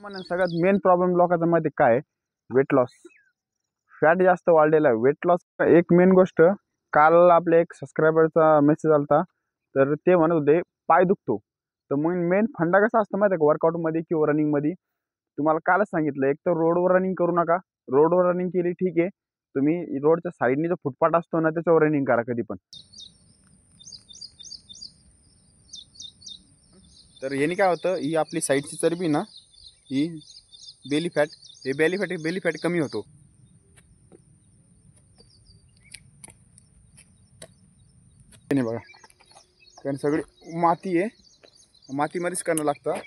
म्हणून सगळ्यात main problem लोकांचा माहिती काय आहे? Weight loss. फॅट जास्त वाढलेला आहे. वेट लॉस एक मेन गोष्ट. काल आपल्या एक सबस्क्रायबरचा मेसेज आलता, तर ते म्हणत होते पाय दुखतो. तर मग मेन फंडा कसा असतो माहिती आहे का, वर्कआउटमध्ये किंवा रनिंगमध्ये? तुम्हाला कालच सांगितलं, एक तर रोडवर रनिंग करू नका. रोडवर रनिंग केली ठीक आहे, तुम्ही रोडच्या साईडनी जो फुटपाथ असतो ना, त्याच्यावर रनिंग करा कधी पण. तर याने काय होतं, ही आपली साईडची चरबी ना, ही बेली फॅट, हे बेली फॅट कमी होतो. नाही बघा, कारण सगळी माती आहे, मातीमध्येच करणं लागतं.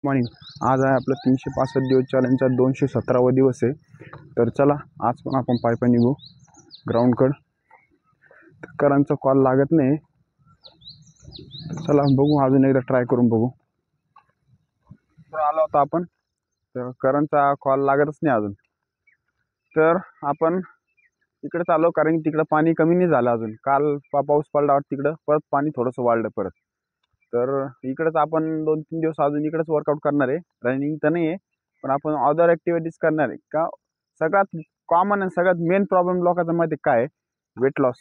मॉर्निंग, आज आहे आपलं 365 दिवस चॅलेंजचा 217वा दिवस आहे. तर चला, आज पण आपण पाय निघू ग्राउंडकडं. करांचा कॉल लागत नाही, चला बघू, अजून एकदा ट्राय करून बघू. आलो होता आपण, तर करांचा कॉल लागतच नाही अजून. तर आपण तिकडे चालू, कारण तिकडं पाणी कमी नाही झालं अजून. काल पाऊस पडला वाटतं तिकडं, परत पाणी थोडंसं वाढलं परत. तर इकडंच आपण 2-3 दिवस अजून इकडेच वर्कआउट करणार आहे. रनिंग तर नाही आहे, पण आपण अदर ॲक्टिव्हिटीज करणार आहे. का सगळ्यात कॉमन आणि सगळ्यात मेन प्रॉब्लेम लोकांचा माहिती काय आहे? Weight loss.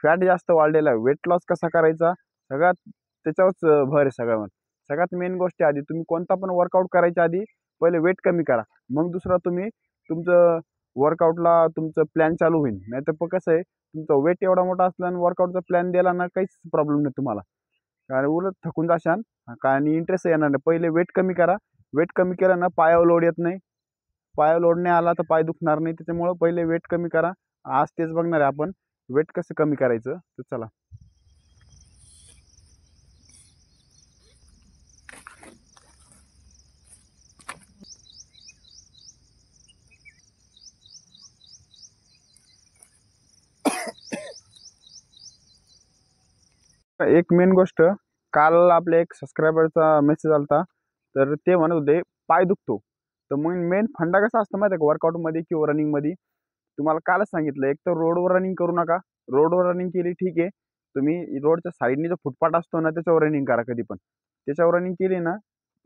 फॅट जास्त वाढलेला आहे. वेट लॉस कसा करायचा, सगळ्यात त्याच्यावरच भर आहे सगळ्यावर. सगळ्यात मेन गोष्ट आधी तुम्ही कोणता पण वर्कआउट करायच्या आधी पहिले वेट कमी करा, मग दुसरा तुम्ही तुमचं वर्कआउटला तुमचं प्लॅन चालू होईल. नाही तर कसं आहे, तुमचं वेट एवढा मोठा असला आणि वर्कआउटचा प्लॅन दिला ना, काहीच प्रॉब्लेम नाही तुम्हाला. कारण उलट थकून जाशान आणि इंटरेस्ट येणार नाही. पहिले वेट कमी करा. वेट कमी केलं ना, पायावर लोड येत नाही. पायावर लोड नाही आला तर पाय दुखणार नाही. त्याच्यामुळं पहिले वेट कमी करा. आज तेच बघणार आहे आपण, वेट कसं कमी करायचं. तर चला. एक मेन गोष्ट, काल आपल्या एक सबस्क्रायबरचा मेसेज आलता, तर ते म्हणत होते पाय दुखतो. तर मग मेन फंडा कसा असतो माहिती आहे का, वर्कआउटमध्ये किंवा रनिंगमध्ये? तुम्हाला कालच सांगितलं, एक तर रोडवर रनिंग करू नका. रोडवर रनिंग केली ठीक आहे, तुम्ही रोडच्या साईडनी जो फुटपाथ असतो ना, त्याच्यावर रनिंग करा कधी पण. त्याच्यावर रनिंग केली ना,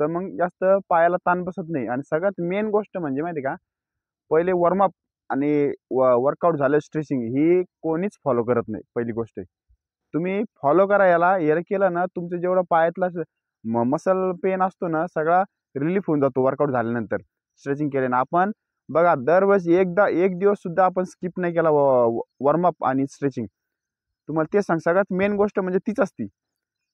तर मग जास्त पायाला ताण बसत नाही. आणि सगळ्यात मेन गोष्ट म्हणजे माहिती आहे का, पहिले वॉर्मअप आणि वर्कआउट झालं स्ट्रेचिंग, ही कोणीच फॉलो करत नाही. पहिली गोष्ट तुम्ही फॉलो करा याला. याला केलं ना, तुमचं जेवढं पायातला मसल पेन असतो ना, सगळा रिलीफ होऊन जातो वर्कआउट झाल्यानंतर स्ट्रेचिंग केल्यानं. आपण बघा, दरवेळेस एकदा एक दिवस सुद्धा आपण स्किप नाही केला वॉर्मअप आणि स्ट्रेचिंग. तुम्हाला ते सांग, सगळ्यात मेन गोष्ट म्हणजे तीच असती.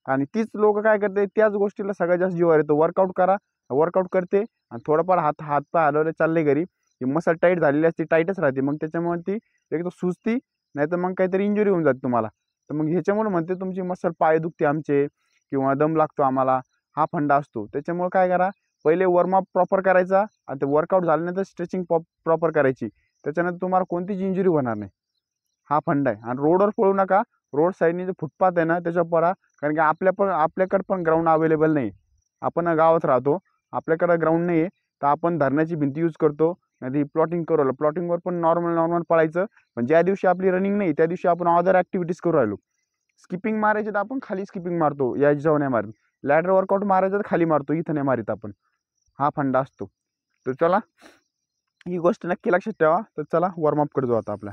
आणि तीच लोक काय करते, त्याच गोष्टीला सगळ्यात जास्त जीवावर येतो. वर्कआउट करा, वर्कआउट करते आणि थोडंफार हातपाय हलवले चालले घरी, ही मसल टाईट झालेली असते, टाईटच राहते. मग त्याच्यामुळे ती एक तर सुजती, नाही तर मग काहीतरी इंजुरी होऊन जाते तुम्हाला. तर मग ह्याच्यामुळे म्हणते तुमची मसल पाय दुखते आमचे, किंवा दम लागतो आम्हाला, हा फंडा असतो. त्याच्यामुळे काय करा, पहिले वॉर्मअप प्रॉपर करायचा आणि ते वर्कआउट झाल्यानंतर स्ट्रेचिंग प्रॉपर करायची. त्याच्यानंतर तुम्हाला कोणतीच इंजुरी होणार नाही. हा फंडा आहे. आणि रोडवर पळू नका. रोड साईडनी जो फुटपाथ आहे ना, त्याच्यावर पळा. कारण की आपल्याकडे पण ग्राउंड अवेलेबल नाही. आपण गावात राहतो, आपल्याकडे ग्राउंड नाही आहे, तर आपण धरण्याची भिंती यूज करतो. नाही ती प्लॉटिंग करू राहिलो, प्लॉटिंगवर पण नॉर्मल पळायचं. पण ज्या दिवशी आपली रनिंग नाही, त्या दिवशी आपण अदर ॲक्टिव्हिटीज करू राहिलो. स्किपिंग मारायचे तर आपण खाली स्किपिंग मारतो, या जाऊ नाही मारत. लॅडर वर्कआउट मारायचं तर खाली मारतो, इथं नाही मारित आपण. हा फंडा असतो. तर चला, ही गोष्ट नक्की लक्षात ठेवा. तर चला, वॉर्मअपकडे जाऊ आता आपल्या.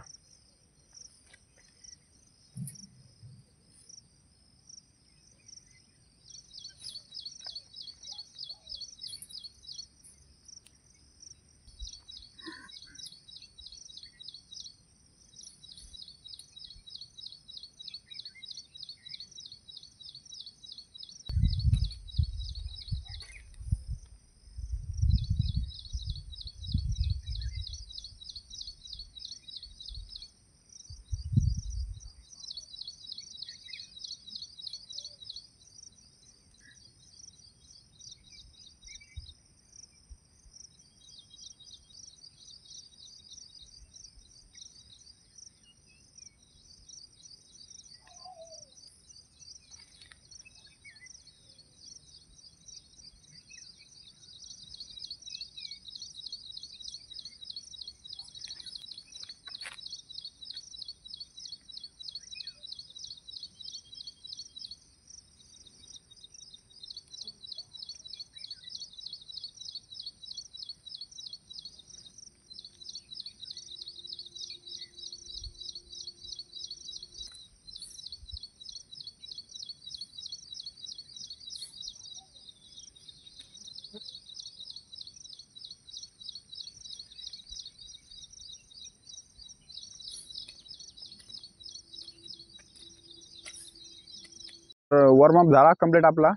वॉर्मअप झाला कंप्लीट आपला.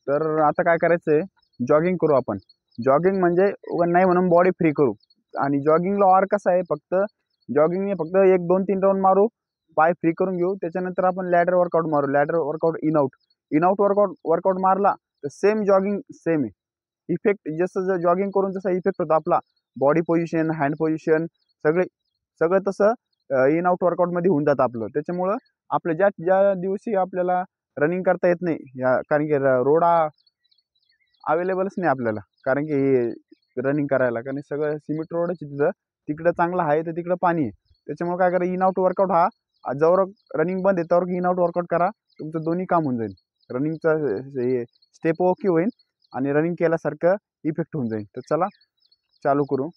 तर आता काय करायचं आहे, जॉगिंग करू आपण. जॉगिंग म्हणजे नाही म्हणून बॉडी फ्री करू. आणि जॉगिंगला ऑर कसं आहे, फक्त जॉगिंगने फक्त 1 2 3 राऊंड मारू, पाय फ्री करून घेऊ. त्याच्यानंतर आपण लॅडर वर्कआउट मारू. Ladder workout in out workout मारला तर सेम जॉगिंग सेम आहे. इफेक्ट जसं जॉगिंग करून जसा इफेक्ट होतो आपला बॉडी पोझिशन, हँड पोझिशन, सगळे सगळं तसं इन आउट वर्कआउटमध्ये होऊन जातं आपलं. त्याच्यामुळं आपलं ज्या ज्या दिवशी आपल्याला रनिंग करता येत नाही, कारण की रोड अवेलेबलच नाही आपल्याला, कारण की रनिंग करायला, कारण सगळं सिमेंट रोडच तिथं. तिकडं चांगलं आहे तर तिकडं पाणी आहे. त्याच्यामुळे काय करा, इन आउट वर्कआउट हा जवळ रनिंग बंद आहे त्यावर इन आउट वर्कआउट करा. तुमचं दोन्ही काम होऊन जाईल. रनिंगचा स्टेप ओके होईल आणि रनिंग केल्यासारखं इफेक्ट होऊन जाईल. तर चला चालू करू.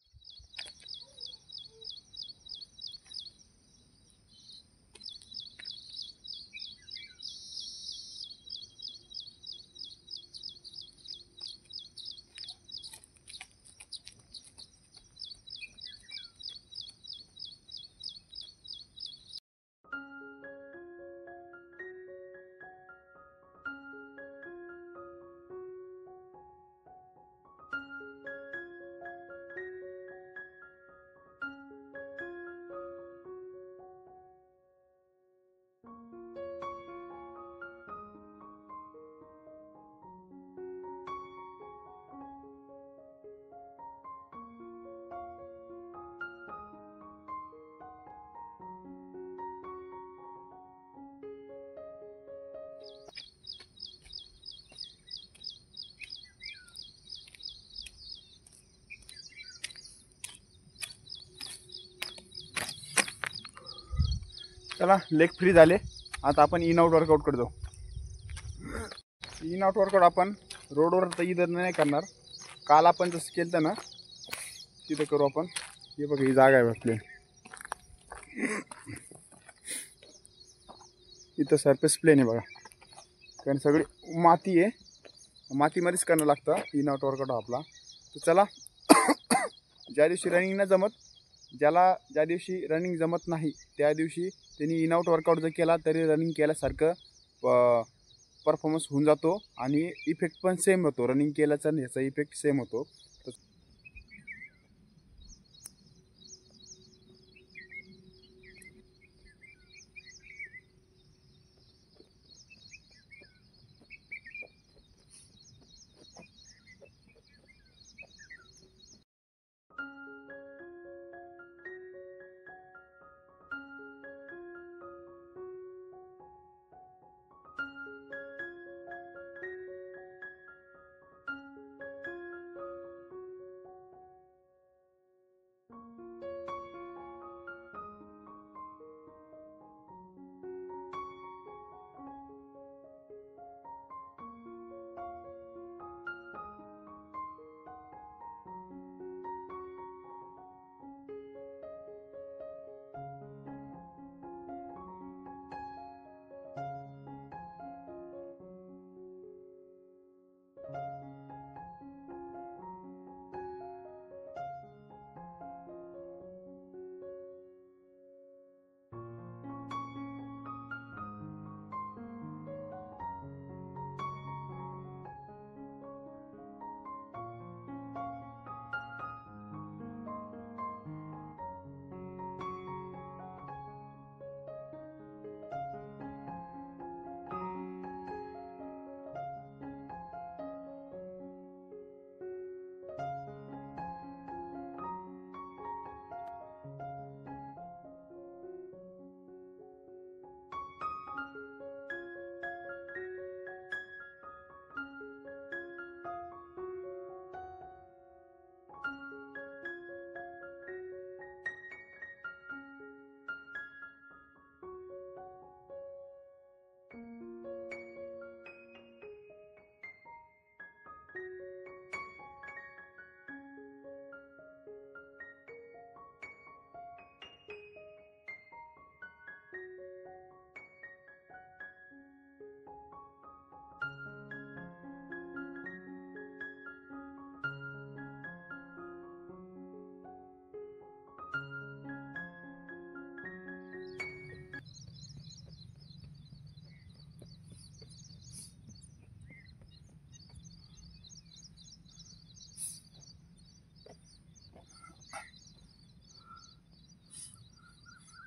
चला लेग फ्री झाले. आता आपण इन आउट वर्कआउट करतो. इन आउट वर्कआउट आपण रोडवर तर इथं नाही करणार. काल आपण जसं केलं ना तिथं करू आपण. हे बघा, ही जागा आहे आपली. इथं सरफेस प्लेन आहे बघा, कारण सगळी माती आहे. मातीमध्येच करणं लागतं इन आउट वर्कआउट आपला. तर चला ज्या दिवशी रनिंग नाही जमत, ज्या दिवशी रनिंग जमत नाही त्या दिवशी त्यांनी इन आउट वर्कआउट जर केला तरी रनिंग केल्यासारखं परफॉर्मन्स होऊन जातो आणि इफेक्ट पण सेम होतो. रनिंग केल्याचा आणि ह्याचा इफेक्ट सेम होतो.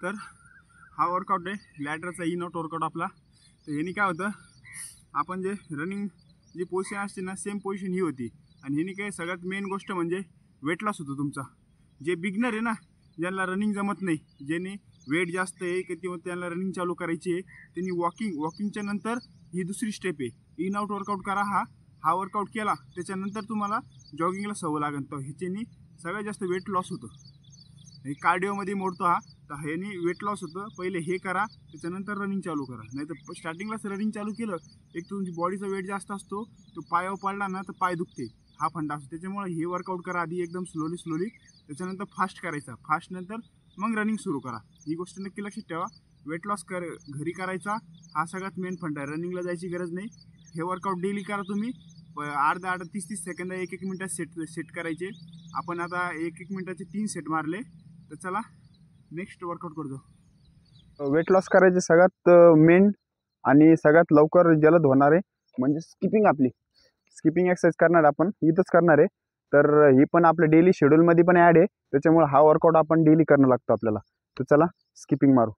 तर हा वर्कआउट आहे लॅटरचा इन आउट वर्कआउट आपला. तर ह्यानी काय होतं, आपण जे रनिंग जी पोझिशन असते ना सेम पोझिशन ही होती. आणि ह्यानी काय सगळ्यात मेन गोष्ट म्हणजे वेट लॉस होतो तुमचा. जे बिगनर आहे ना, ज्यांना रनिंग जमत नाही, ज्यांनी वेट जास्त आहे किंवा त्यांना रनिंग चालू करायची आहे, त्यांनी वॉकिंगच्या नंतर ही दुसरी स्टेप आहे इन आउट वर्कआउट करा. हा वर्कआउट केला त्याच्यानंतर तुम्हाला जॉगिंगला सवय लागेल. तर ह्याच्यानी सगळ्यात जास्त वेट लॉस होतं. हे कार्डिओमध्ये मोडतो हा. तर ह्यानी वेट लॉस होतं. पहिले हे करा त्याच्यानंतर रनिंग चालू करा. नाही तर स्टार्टिंगलाच रनिंग चालू केलं एक तुमची बॉडीचा वेट जास्त असतो, तो पायावर पडला ना तर पाय दुखते, हा फंडा असतो. त्याच्यामुळे हे वर्कआउट करा आधी एकदम स्लोली, त्याच्यानंतर फास्ट करायचा, फास्ट नंतर मग रनिंग सुरू करा. ही गोष्ट नक्की लक्षात ठेवा. वेट लॉस घरी करायचा हा सगळ्यात मेन फंडा आहे. रनिंगला जायची गरज नाही. हे वर्कआउट डेली करा तुम्ही. अर्धा 30 सेकंद 1 मिनिटात सेट करायचे. आपण आता 1 मिनिटाचे 3 सेट मारले. तर चला नेक्स्ट वर्कआउट करतो. वेट लॉस करायचे सगळ्यात मेन आणि सगळ्यात लवकर जलद होणारे म्हणजे स्किपिंग. आपली स्किपिंग एक्सरसाइज करणार आपण इथंच करणार आहे. तर ही पण आपल्या डेली शेड्यूलमध्ये पण ॲड आहे. त्याच्यामुळे हा वर्कआउट आपण डेली करणं लागतो आपल्याला. तर चला स्किपिंग मारू.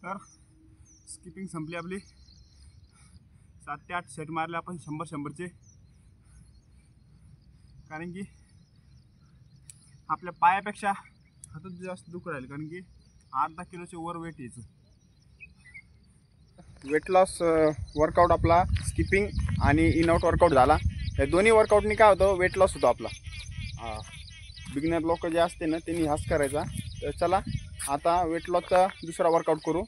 तर स्किपिंग संपली आपली. 7 ते 8 सेट मारले आपण 100-100चे. कारण की आपल्या पायापेक्षा हातात जास्त दुख राहील, कारण की अर्धा किलोचे वर वेट यायचं. वेट लॉस वर्कआउट आपला स्किपिंग आणि इन आउट वर्कआउट झाला. या दोन्ही वर्कआउटनी काय होतं, वेट लॉस होतो आपला. बिगिनर लोक जे असते ना त्यांनी हाच करायचा. तर चला आता वेट लॉसचा दुसरा वर्कआउट करू.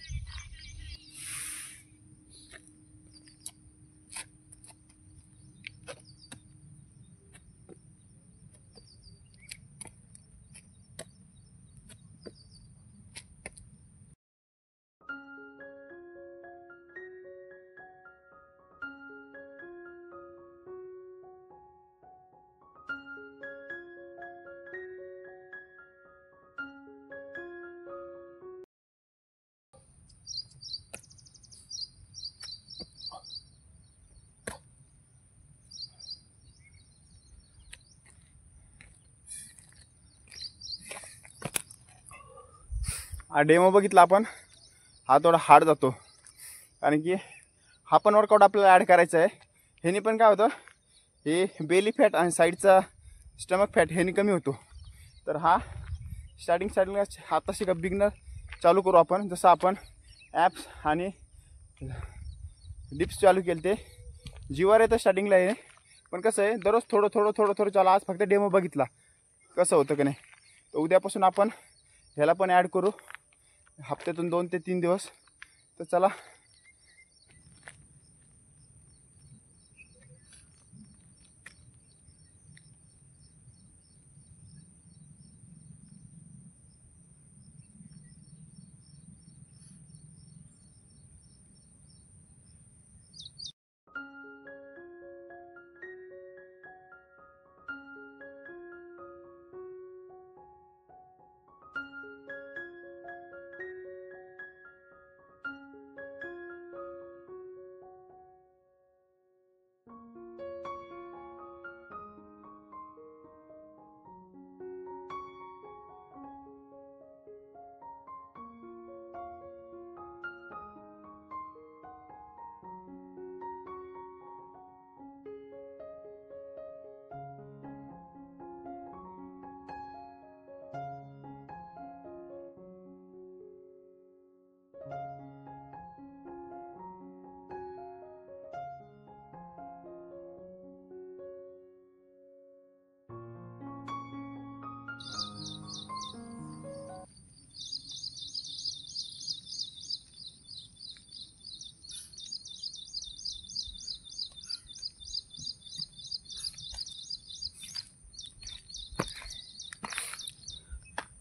हा डेमो बघितला आपण, हा थोडा हार्ड जातो कारण की हा पण वर्कआउट आपल्याला ॲड करायचा आहे. ह्यानी पण काय होतं, हे बेली फॅट आणि साईडचा स्टमक फॅट ह्यानी कमी होतो. तर हा स्टार्टिंगला आताशी का बिगनर चालू करू आपण. जसं आपण ॲप्स आणि डिप्स चालू केले ते जीवावर येतं स्टार्टिंगला आहे. पण कसं आहे, दररोज थोडं थोडं थोडं थोडं चालू. आज फक्त डेमो बघितला कसं होतं की नाही. तर उद्यापासून आपण ह्याला पण ॲड करू, हप्त्यातून 2 ते 3 दिवस. तर चला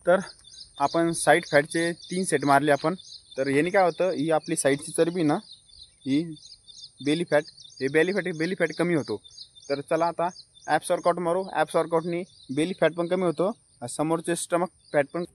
तर आपण साईड फॅटचे 3 सेट मारले आपण. तर याने काय होतं, ही आपली साईडची चरबी ना, ही बेली फॅट कमी होतो. तर चला आता ॲप्स वर्कआउट मारू. ॲप्स वर्कआउटनी बेली फॅट पण कमी होतो, समोरचे स्टमक फॅट पण.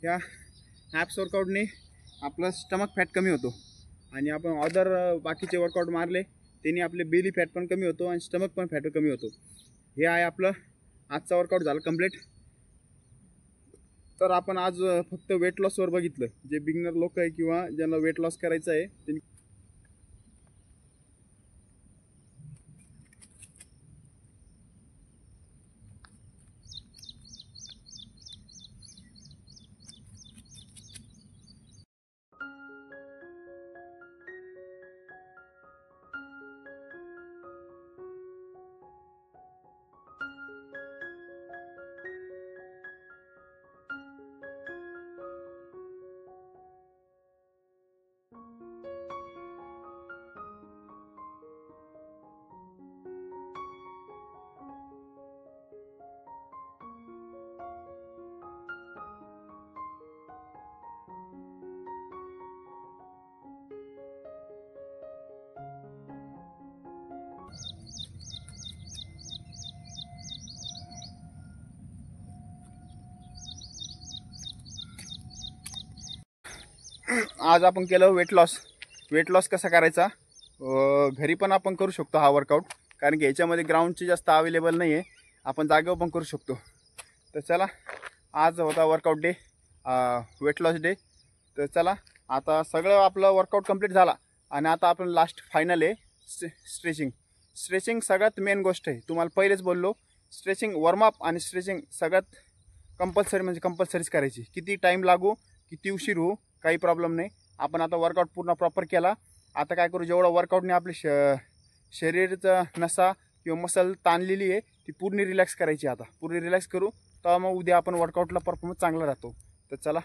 या ॲप्स वर्कआउटने आपला स्टमक फॅट कमी होतो. आणि आपण अदर बाकीचे वर्कआउट मारले त्यांनी आपले बेली फॅट पण कमी होतो आणि स्टमक पण फॅट कमी होतो. हे आहे आपलं आजचा वर्कआउट झालं कंप्लीट. तर आपण आज फक्त वेट लॉसवर बघितलं. जे बिगनर लोक आहे किंवा ज्यांना वेट लॉस करायचं आहे त्यांनी आज आपण केलं वेट लॉस. वेट लॉस कसा करायचा घरी पण आपण करू शकतो हा वर्कआउट, कारण की याच्यामध्ये ग्राउंडची जास्त अवेलेबल नाही आहे, आपण जागेवर पण करू शकतो. तर चला, आज होता workout day, weight loss day. तर चला, आता सगळं आपलं वर्कआउट कंप्लीट झाला आणि आता आपण लास्ट फायनल आहे स्ट्रेचिंग. स्ट्रेचिंग सगळ्यात मेन गोष्ट आहे. तुम्हाला पहिलेच बोललो, स्ट्रेचिंग वॉर्मअप आणि स्ट्रेचिंग सगळ्यात कंपल्सरी, म्हणजे कंपल्सरीच करायची. किती टाईम लागू, किती उशीर होऊ, काही प्रॉब्लेम नाही. आपण आता वर्कआउट पूर्ण प्रॉपर केला. आता काय करू, जेवढं वर्कआउटने आपली शरीराचा नसा किंवा मसल ताणलेली आहे ती पूर्ण रिलॅक्स करायची. आता पूर्ण रिलॅक्स करू, तेव्हा मग उद्या आपण वर्कआउटला परफॉर्मन्स चांगला राहतो. तर चला.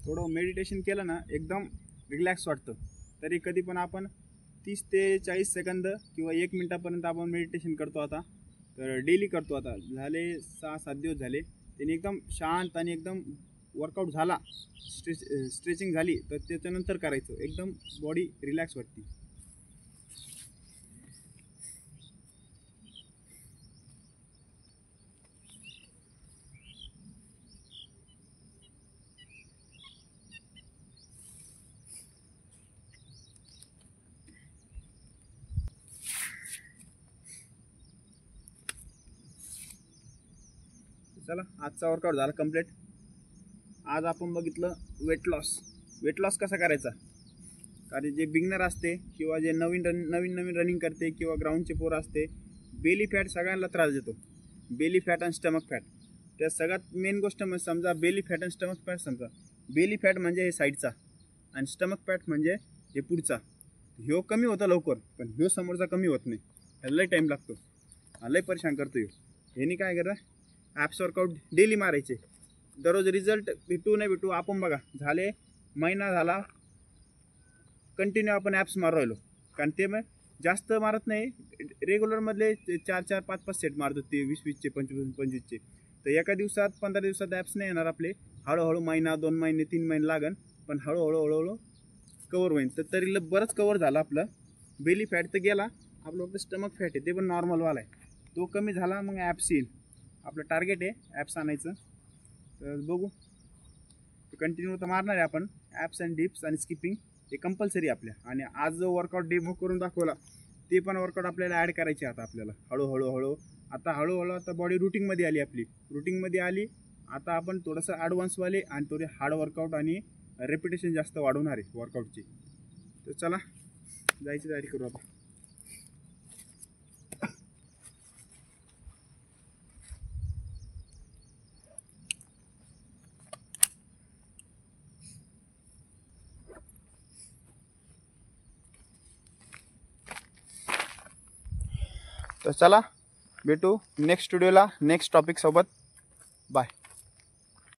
थोडं मेडिटेशन केलं ना एकदम रिलॅक्स वाटतं. तरी कधी पण आपण 30 ते 40 सेकंद किंवा 1 मिनटापर्यंत आपण मेडिटेशन करतो. आता तर डेली करतो. आता झाले 6-7 दिवस झाले. त्याने एकदम शांत आणि एकदम वर्कआउट झाला, स्ट्रेचिंग झाली तर त्याच्यानंतर करायचं, एकदम बॉडी रिलॅक्स वाटते. चला, आजचा वर्कआउट झाला कंप्लीट. आज आपण बघितलं वेट लॉस. वेट लॉस कसा करायचा, कारण जे बिगनर असते किंवा जे नवीन नवीन रनिंग करते किंवा ग्राउंडचे पोरं असते, बेली फॅट सगळ्यांना त्रास देतो. बेली फॅट आणि स्टमक फॅट, त्या सगळ्यात मेन गोष्ट म्हणजे समजा बेली फॅट आणि स्टमक फॅट. समजा बेली फॅट म्हणजे हे साईडचा आणि स्टमक फॅट म्हणजे हे पुढचा. ह्यो कमी होता लवकर, पण ह्यो समोरचा कमी होत नाही. ह्याला लई टाईम लागतो, लई परेशान करतो ह्यो. ह्यानी काय करा, ॲप्स वर्कआउट डेली मारायचे. दररोज रिझल्ट भेटू नाही भेटू, आपण बघा झाले महिना झाला कंटिन्यू आपण ॲप्स मारू राहिलो. कारण ते मग जास्त मारत नाही, रेग्युलरमधले 4-4, 5-5 सेट मारतो. ते 20-20चे, 25-25चे. तर एका दिवसात 15 दिवसात ॲप्स नाही येणार आपले. हळूहळू महिना, 2 महिने, 3 महिने लागन, पण हळूहळू कवर होईल. तर तरी बरंच कवर झालं आपलं. बेली फॅट तर गेला, आपलं फक्त स्टमक फॅट आहे ते पण नॉर्मलवाला आहे, तो कमी झाला. मग ॲप्स येईल. आपलं टार्गेट आहे ॲप्स आणायचं. तर बघू, कंटिन्यू तर मारणार आहे आपण. ॲप्स अँड डिप्स आणि स्किपिंग हे कंपल्सरी आपल्या. आणि आज जो वर्कआउट डेमो करून दाखवला ते पण वर्कआउट आपल्याला ॲड करायचे आता आपल्याला हळूहळू. आता बॉडी रुटीनमध्ये आली, आपली रुटीनमध्ये आली. आता आपण थोडंसं ॲडव्हान्सवाले आणि थोडे हार्ड वर्कआउट आणि रेपिटेशन जास्त वाढवणार आहे वर्कआउटची. तर चला, जायची तयारी करू आता. तर चला भेटू नेक्स्ट व्हिडिओला नेक्स्ट टॉपिक सोबत. बाय.